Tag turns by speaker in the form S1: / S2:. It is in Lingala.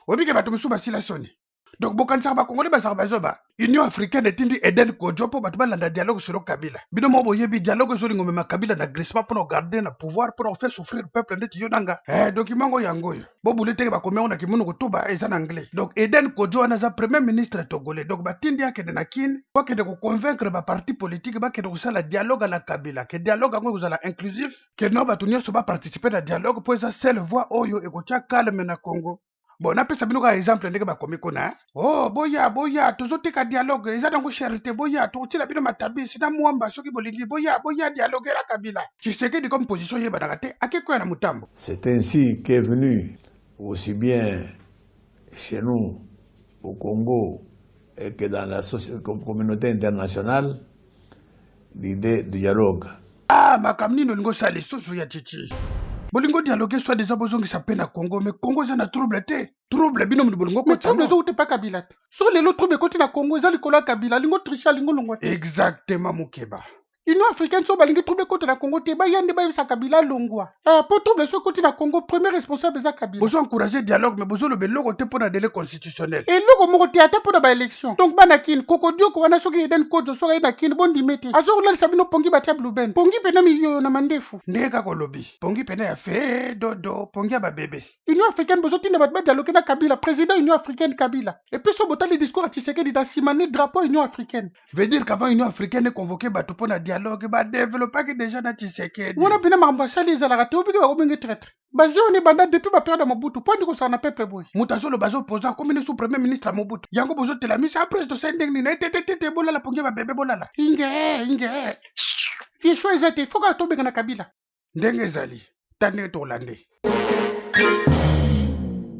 S1: obike bato musu basila soni. Donc bokanisa ba Congolais ba bazoba Union africaine etindi Eden Kodjo po bato balanda dialogue sur Kabila. Bino mo boyebi dialogue sur ngome makabila na glissement pour garder na pouvoir pour faire souffrir le peuple ndeti yonanga. Document go yango yo. Bo bulete ba komé on a kimuno kotoba eza na anglais. Donc Eden Kodjo ana za premier ministre togolais. Donc batindi yake na kin kwa kede ko convaincre ba parti politique ba kede ko sala dialogue à la Kabila. Que dialogue ngo kozala inclusif. Que no batu nyonso ba participer na dialogue pour eza seule voix oyo e ko tia calme na Congo. Bon, napesa bino ka exemple ndenge bakomi kona. Oh, boya, tozoteka dialogue, eza nango charité, boya, totila bino matabisi na mwamba soki bolingi, boya, dialogue la Kabila. Tshisekedi comme position yeba nakate, akeko na mutambo.
S2: C'est ainsi qu'est venu aussi bien chez nous au Congo et que dans la communauté internationale l'idée du dialogue.
S1: Ah, makamni no ngo sali soso ya chichi. Bolingo dialogue soit des abozongi sa peine à Congo, mais Congo ça na trouble te. Trouble bino mu bolingo ko trouble zo te pas Kabila. Sur les autres trouble côté na Congo, za likola Kabila, lingo tricha lingo longwa. Exactement Mukeba. Union africaine so balingi trouble côté na Congo te ba yande ba sa Kabila longwa. Pour trouble so côté na Congo, premier responsable za Kabila. Bozo encourager dialogue mais bozo le beloko te pour na délai constitutionnel. Et loko moko te ata pour na ba élection. Donc bana kin kokodio ko wana soki eden kojo so ga na kin bon dimete. Azor lal sabino pongi ba tablu ben. Pongi pena mi yo na mandefu. Ndeka ko lobby. Pongi pena ya fe dodo pongi ba bébé. Union africaine bozo tinda ba dialogue na Kabila, président Union africaine Kabila. Et puis so botali discours à Tshisekedi da simane drapeau Union africaine. Veut dire qu'avant Union africaine est convoqué ba pour na dialogue ba développer que déjà na Tshisekedi. Wana bina mambasali za la rate obiki ba kobengi traître. Bazi on est banda depuis ba période de Mobutu. Point ko sa na Peuple boy. Mutazo le bazo opposant comme sous premier ministre Mobutu. Yango bozo telami sa après de sending ni tete bola la pongi ba bébé bola la. Inge. Fie choix ezate foka tobenga na Kabila. Ndenge zali. Tane to lande.